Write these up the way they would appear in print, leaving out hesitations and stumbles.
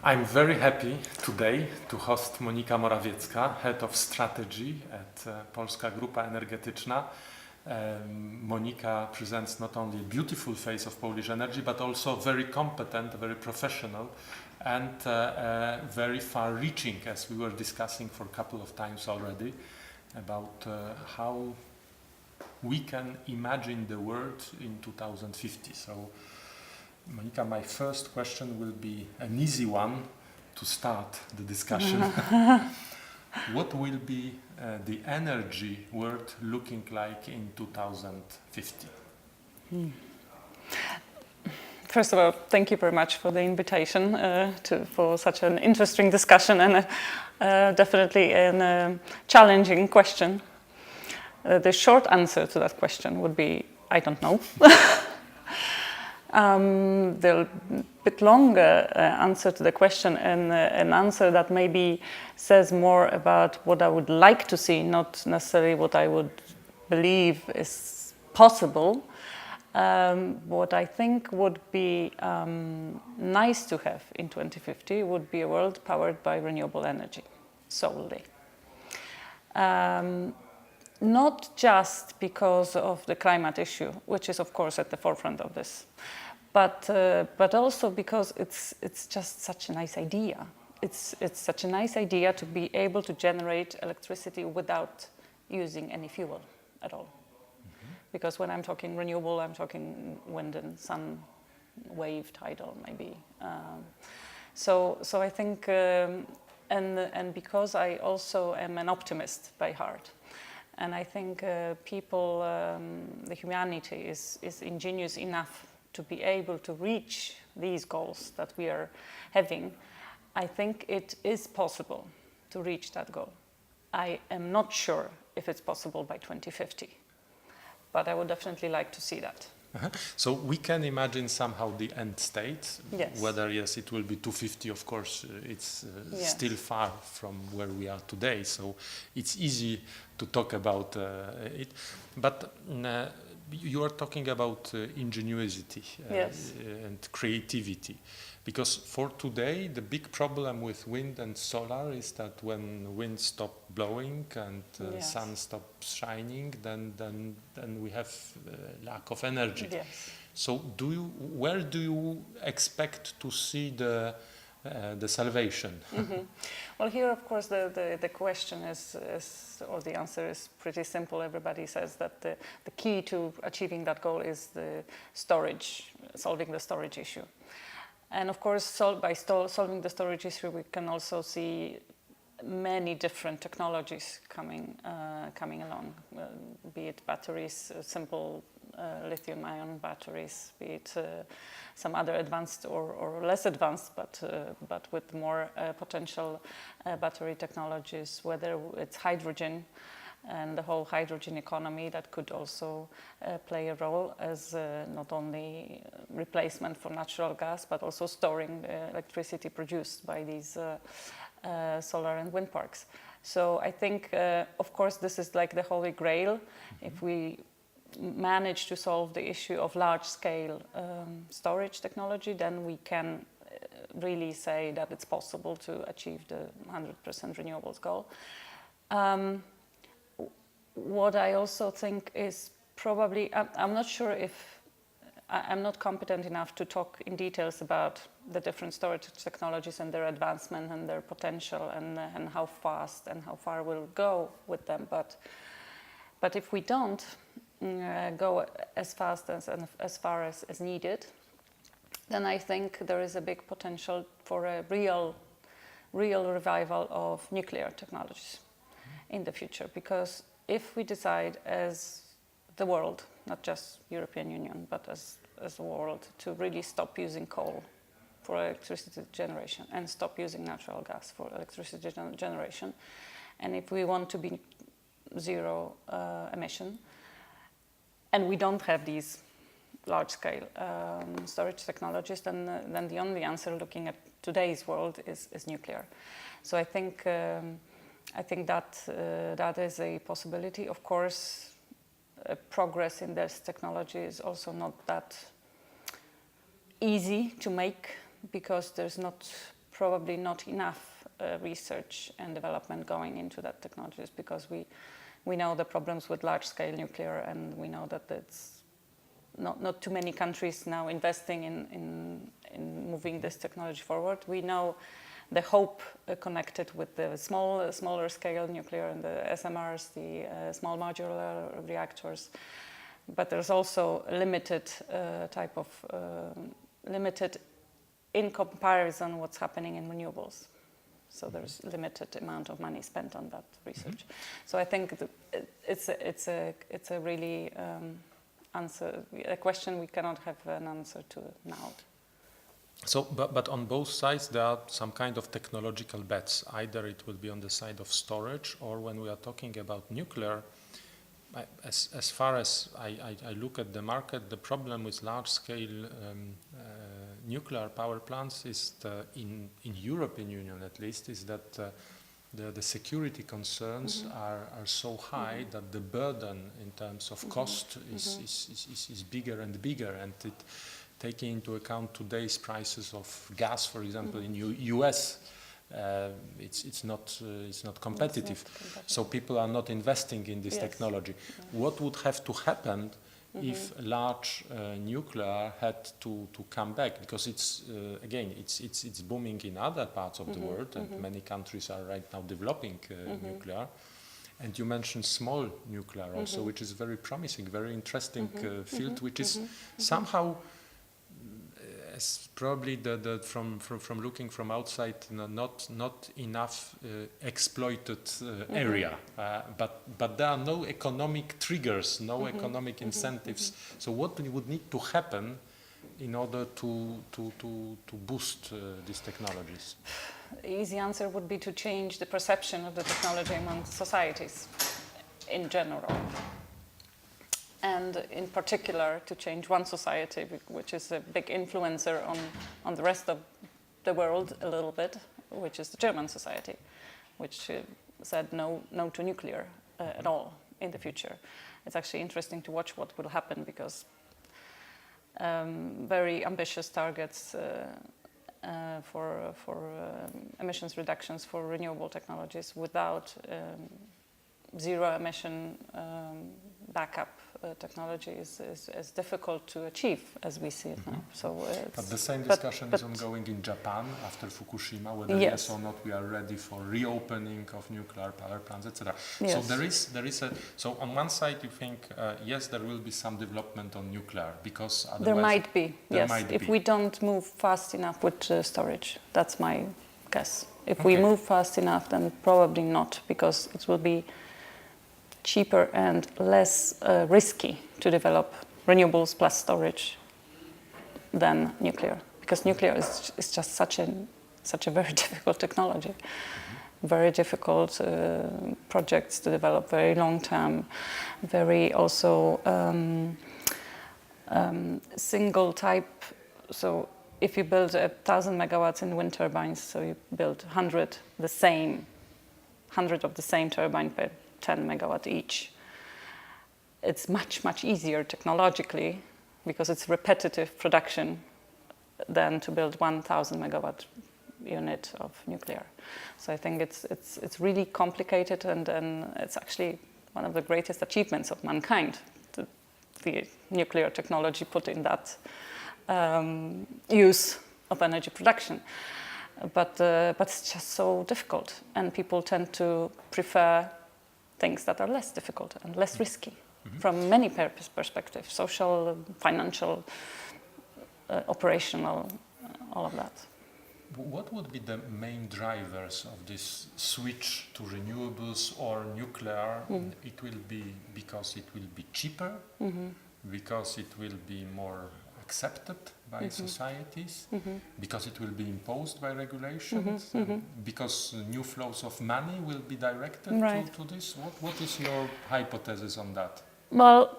I'm very happy today to host Monika Morawiecka, Head of Strategy at Polska Grupa Energetyczna. Monika presents not only a beautiful face of Polish energy, but also very competent, very professional, and very far-reaching, as we were discussing for a couple of times already, about how we can imagine the world in 2050. So, Monika, my first question will be an easy one to start the discussion. What will be the energy world looking like in 2050? First of all, thank you very much for the invitation for such an interesting discussion and definitely a challenging question. The short answer to that question would be, I don't know. The bit longer answer to the question, and an answer that maybe says more about what I would like to see, not necessarily what I would believe is possible. What I think would be nice to have in 2050 would be a world powered by renewable energy solely. Not just because of the climate issue, which is of course at the forefront of this, but also because it's just such a nice idea. It's such a nice idea to be able to generate electricity without using any fuel at all. Mm-hmm. Because when I'm talking renewable, I'm talking wind and sun, wave, tidal maybe. So I think, and because I also am an optimist by heart. And I think people, the humanity is ingenious enough to be able to reach these goals that we are having. I think it is possible to reach that goal. I am not sure if it's possible by 2050, but I would definitely like to see that. Uh-huh. So we can imagine somehow the end state. Yes. Whether it will be 250, of course, it's yes. still far from where we are today. So it's easy to talk about it. But you are talking about ingenuity yes. And creativity. Because for today, the big problem with wind and solar is that when wind stops blowing and yes. sun stops shining, then we have lack of energy. Yes. So where do you expect to see the salvation? Mm-hmm. Well, here, of course, the question is, or the answer is pretty simple. Everybody says that the key to achieving that goal is the storage, solving the storage issue. And of course, by solving the storage issue, we can also see many different technologies coming along, be it batteries, simple lithium-ion batteries, be it some other advanced or less advanced, but with more potential battery technologies, whether it's hydrogen and the whole hydrogen economy that could also play a role as not only replacement for natural gas, but also storing the electricity produced by these solar and wind parks. So I think, of course, this is like the holy grail. Mm-hmm. If we manage to solve the issue of large-scale storage technology, then we can really say that it's possible to achieve the 100% renewables goal. What I also think is probably, I'm not sure if, I'm not competent enough to talk in details about the different storage technologies and their advancement and their potential and how fast and how far we'll go with them. But if we don't go as fast and as far as needed, then I think there is a big potential for a real revival of nuclear technologies in the future. Because if we decide as the world, not just European Union, but as a world, to really stop using coal for electricity generation and stop using natural gas for electricity generation, and if we want to be zero emission, and we don't have these large-scale storage technologies, then the only answer, looking at today's world, is nuclear. So I think that is a possibility. Of course, progress in this technology is also not that easy to make, because there's not probably not enough research and development going into that technologies, because we know the problems with large-scale nuclear, and we know that it's not too many countries now investing in moving this technology forward. We know the hope connected with the smaller scale nuclear and the SMRs, the small modular reactors, but there's also a limited type of limited in comparison what's happening in renewables. So there's limited amount of money spent on that research. So I think it's a really a question we cannot have an answer to now. So, but on both sides there are some kind of technological bets. Either it will be on the side of storage, or when we are talking about nuclear, as far as I look at the market, the problem with large-scale nuclear power plants is in European Union at least, is that the security concerns are so high that the burden in terms of cost is bigger and bigger, and taking into account today's prices of gas, for example, in US, it's not competitive. So people are not investing in this technology. What would have to happen if large nuclear had to come back? Because it's again it's booming in other parts of the world, and many countries are right now developing nuclear. And you mentioned small nuclear also, which is very promising, very interesting field, which is somehow, as probably from looking from outside, not enough exploited area, but there are no economic triggers, no economic incentives. So what would need to happen in order to boost these technologies? The easy answer would be to change the perception of the technology among societies in general. And in particular, to change one society, which is a big influencer on the rest of the world a little bit, which is the German society, which said no to nuclear at all in the future. It's actually interesting to watch what will happen, because very ambitious targets for emissions reductions for renewable technologies without zero emission backup technology is difficult to achieve as we see it now. So but the same discussion is ongoing in Japan after Fukushima, whether yes or not we are ready for reopening of nuclear power plants, etc. Yes. So there is a, so on one side you think yes, there will be some development on nuclear, because otherwise there might be, there yes, might if be. We don't move fast enough with storage. That's my guess. If we move fast enough, then probably not, because it will be cheaper and less risky to develop renewables plus storage than nuclear, because nuclear is just such a very difficult technology, very difficult projects to develop, very long term, very also single type. So if you build 1,000 megawatts in wind turbines, so you build 100 of the same turbine per 10 megawatt each. It's much easier technologically, because it's repetitive production, than to build 1,000 megawatt unit of nuclear. So I think it's really complicated, and it's actually one of the greatest achievements of mankind, the nuclear technology put in that use of energy production. But it's just so difficult, and people tend to prefer things that are less difficult and less risky from many perspectives: social, financial, operational, all of that. What would be the main drivers of this switch to renewables or nuclear? It will be because it will be cheaper, because it will be more accepted by societies, because it will be imposed by regulations, because new flows of money will be directed to this? What is your hypothesis on that? Well,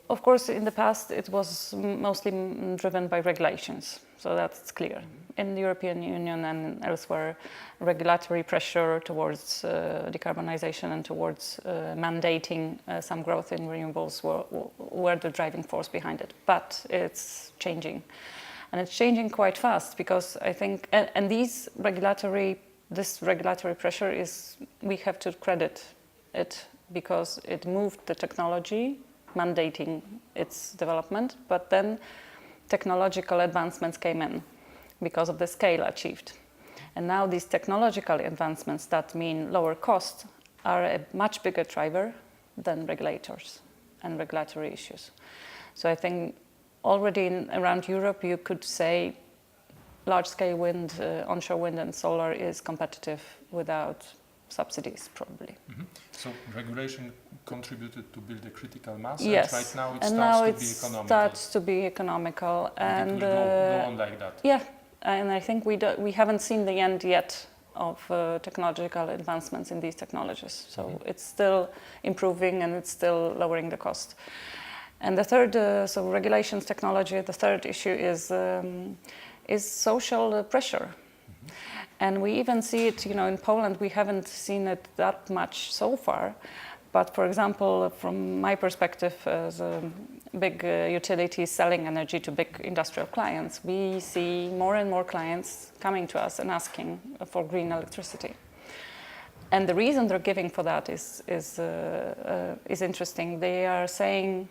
of course, in the past it was mostly driven by regulations, so that's clear. In the European Union and elsewhere, regulatory pressure towards decarbonization and towards mandating some growth in renewables were the driving force behind it. But it's changing. And it's changing quite fast because I think, and this regulatory pressure is, we have to credit it because it moved the technology, mandating its development, but then technological advancements came in because of the scale achieved. And now these technological advancements that mean lower cost are a much bigger driver than regulators and regulatory issues. So I think already around Europe you could say large-scale wind, onshore wind and solar is competitive without subsidies, probably. Mm-hmm. So regulation contributed to build a critical mass, yes. and right now it it starts to be economical. And it will go on like that. Yeah, and I think we haven't seen the end yet of technological advancements in these technologies. So mm-hmm. it's still improving and it's still lowering the cost. And the third, so regulations, technology, the third issue is social pressure. Mm-hmm. And we even see it, in Poland, we haven't seen it that much so far. But for example, from my perspective as a big utility selling energy to big industrial clients, we see more and more clients coming to us and asking for green electricity. And the reason they're giving for that is interesting. They are saying,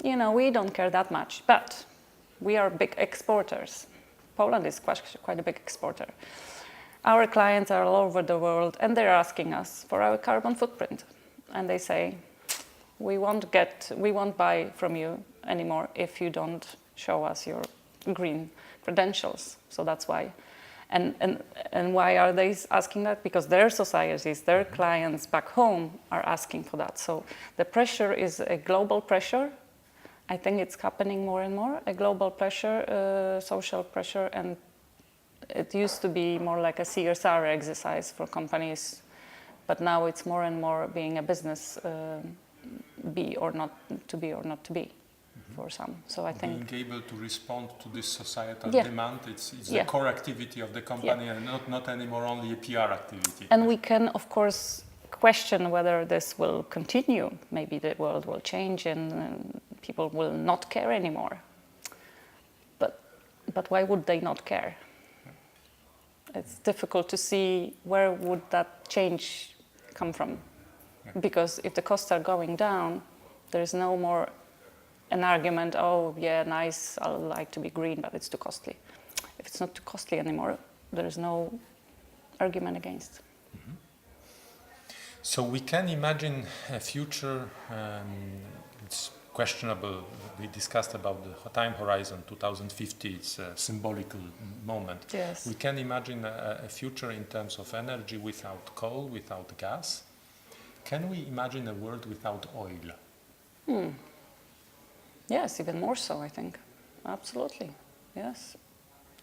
we don't care that much, but we are big exporters. Poland is quite a big exporter. Our clients are all over the world and they're asking us for our carbon footprint. And they say, we won't buy from you anymore if you don't show us your green credentials. So that's why. And why are they asking that? Because their societies, their clients back home are asking for that. So the pressure is a global pressure. I think it's happening more and more, a global pressure, social pressure, and it used to be more like a CSR exercise for companies, but now it's more and more being a business, be or not to be mm-hmm. for some. So I think being able to respond to this societal yeah. demand, it's yeah. the core activity of the company yeah. and not anymore only a PR activity. And we can, of course, question whether this will continue. Maybe the world will change and people will not care anymore. But why would they not care? It's difficult to see where would that change come from. Yeah. Because if the costs are going down, there's no more an argument, oh yeah, nice, I like to be green, but it's too costly. If it's not too costly anymore, there's no argument against. Mm-hmm. So we can imagine a future, it's questionable. We discussed about the time horizon, 2050, it's a symbolical moment. Yes. We can imagine a future in terms of energy without coal, without gas. Can we imagine a world without oil? Yes, even more so, I think. Absolutely, yes.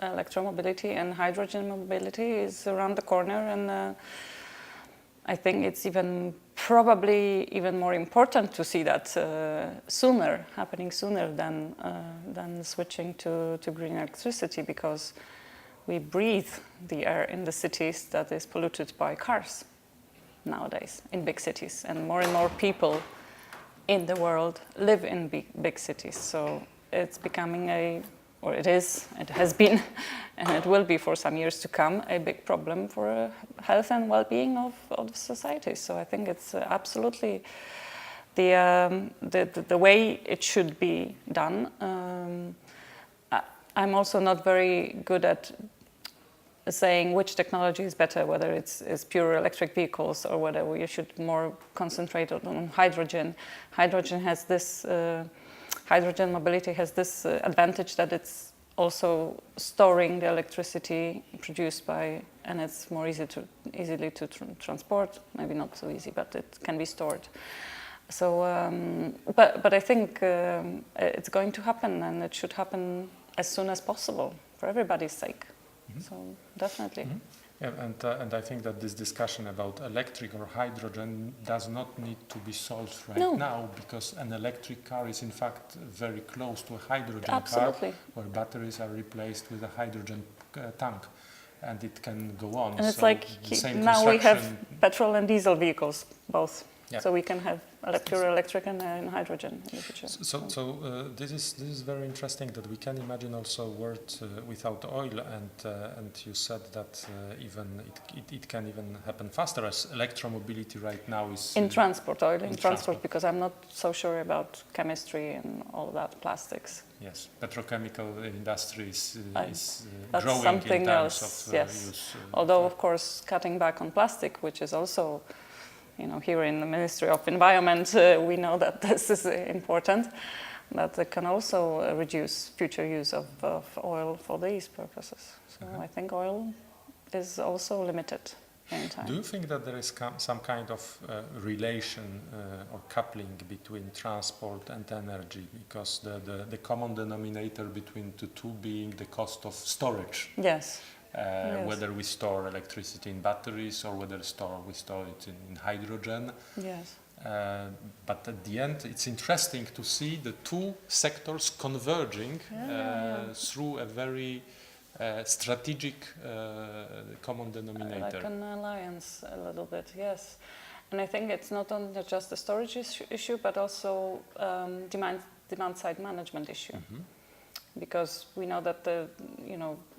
Electromobility and hydrogen mobility is around the corner, and I think it's probably even more important to see that happening sooner than switching to green electricity, because we breathe the air in the cities that is polluted by cars nowadays in big cities, and more people in the world live in big cities. So it's becoming it has been, and it will be for some years to come, a big problem for health and well-being of society. So I think it's absolutely the way it should be done. I'm also not very good at saying which technology is better, whether it's pure electric vehicles or whether we should more concentrate on hydrogen. Hydrogen mobility has this advantage that it's also storing the electricity produced by, and it's more easily to transport. Maybe not so easy, but it can be stored. So, but I think it's going to happen, and it should happen as soon as possible for everybody's sake. Mm-hmm. So definitely. Mm-hmm. Yeah, and I think that this discussion about electric or hydrogen does not need to be solved now, because an electric car is in fact very close to a hydrogen car, where batteries are replaced with a hydrogen tank, and it can go on. And it's like now we have petrol and diesel vehicles both. Yeah. So we can have pure electric and hydrogen in the future. This is very interesting that we can imagine also a world without oil, and you said that even it can even happen faster, as electromobility right now is in transport, oil in in transport, transport. because I'm not so sure about chemistry and all that, plastics. Yes, petrochemical industry is That's growing something in terms else, of yes. use. Although, of course, cutting back on plastic, which is also, here in the Ministry of Environment, we know that this is important, that it can also reduce future use of oil for these purposes. So I think oil is also limited in time. Do you think that there is some kind of relation or coupling between transport and energy? Because the common denominator between the two being the cost of storage. Yes. Whether we store electricity in batteries or whether we store it in hydrogen. Yes. But at the end, it's interesting to see the two sectors converging through a very strategic common denominator. Like an alliance a little bit, yes. And I think it's not only just a storage issue, but also demand side management issue. Mm-hmm. Because we know that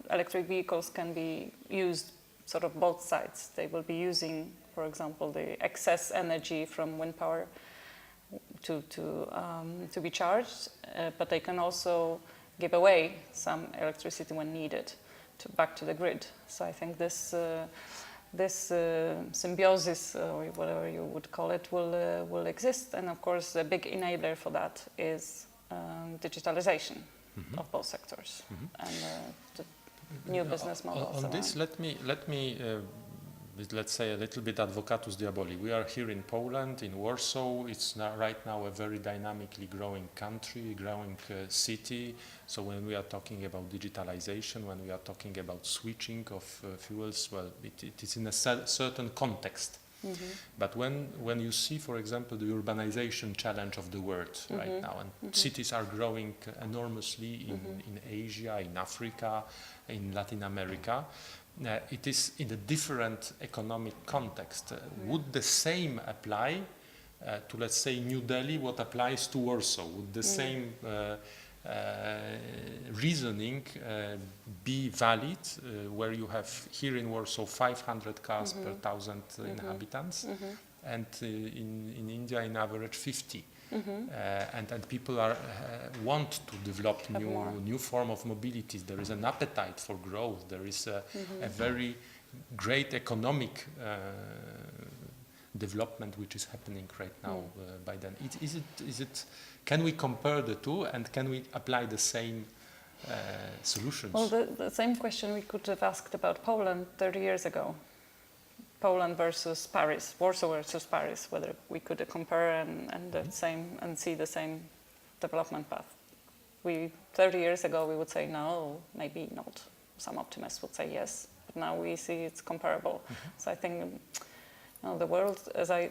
electric vehicles can be used sort of both sides. They will be using, for example, the excess energy from wind power to be charged, but they can also give away some electricity when needed back to the grid. So I think this symbiosis, or whatever you would call it, will exist. And of course, a big enabler for that is digitalization of both sectors and the new business models. On this, let me let's say a little bit advocatus diaboli. We are here in Poland, in Warsaw. It's right now a very dynamically growing country, growing city. So when we are talking about digitalization, when we are talking about switching of fuels, well, it is in a certain context. Mm-hmm. But when you see, for example, the urbanization challenge of the world right now, and cities are growing enormously in Asia, in Africa, in Latin America, it is in a different economic context. Would the same apply to, let's say, New Delhi, what applies to Warsaw? Would the same reasoning be valid where you have here in Warsaw 500 cars per 1,000 inhabitants and in India in average 50? And people want to develop new form of mobility. There is an appetite for growth. There is a very great economic development which is happening right now by then. Can we compare the two, and can we apply the same solutions? Well, the same question we could have asked about Poland 30 years ago. Poland versus Paris, Warsaw versus Paris, whether we could compare and see the same development path. 30 years ago we would say no, maybe not. Some optimists would say yes, but now we see it's comparable. So I think the world, as I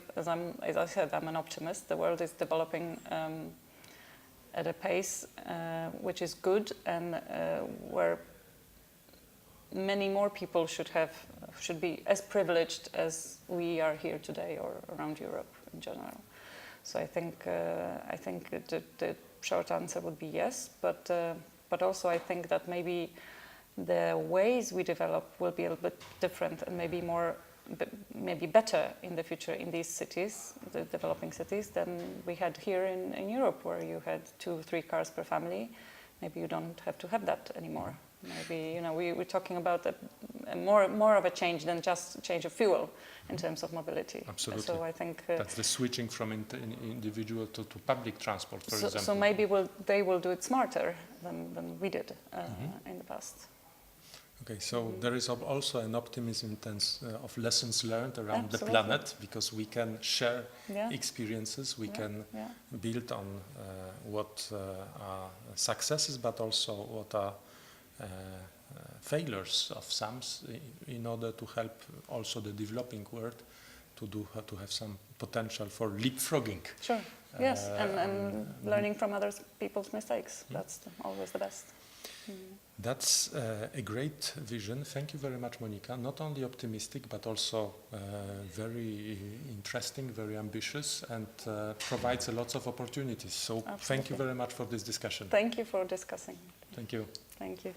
said, I'm an optimist. The world is developing at a pace which is good, and where many more people should be as privileged as we are here today, or around Europe in general. So I think the short answer would be yes, but also I think that maybe the ways we develop will be a little bit different, and maybe better in the future in these cities, the developing cities, than we had here in Europe, where you had 2-3 cars per family. Maybe you don't have to have that anymore. Maybe we're talking about more of a change than just change of fuel in terms of mobility. Absolutely. So I think that's the switching from individual to public transport, for example. So maybe they will do it smarter than we did in the past. Okay, so there is also an optimism in terms of lessons learned around the planet, because we can share experiences, we can build on what are successes, but also what are failures of some, in order to help also the developing world to have some potential for leapfrogging. Sure. Yes, and learning from other people's mistakes. That's always the best. That's a great vision. Thank you very much, Monika. Not only optimistic, but also very interesting, very ambitious, and provides a lot of opportunities. So thank you very much for this discussion. Thank you for discussing. Thank you. Thank you.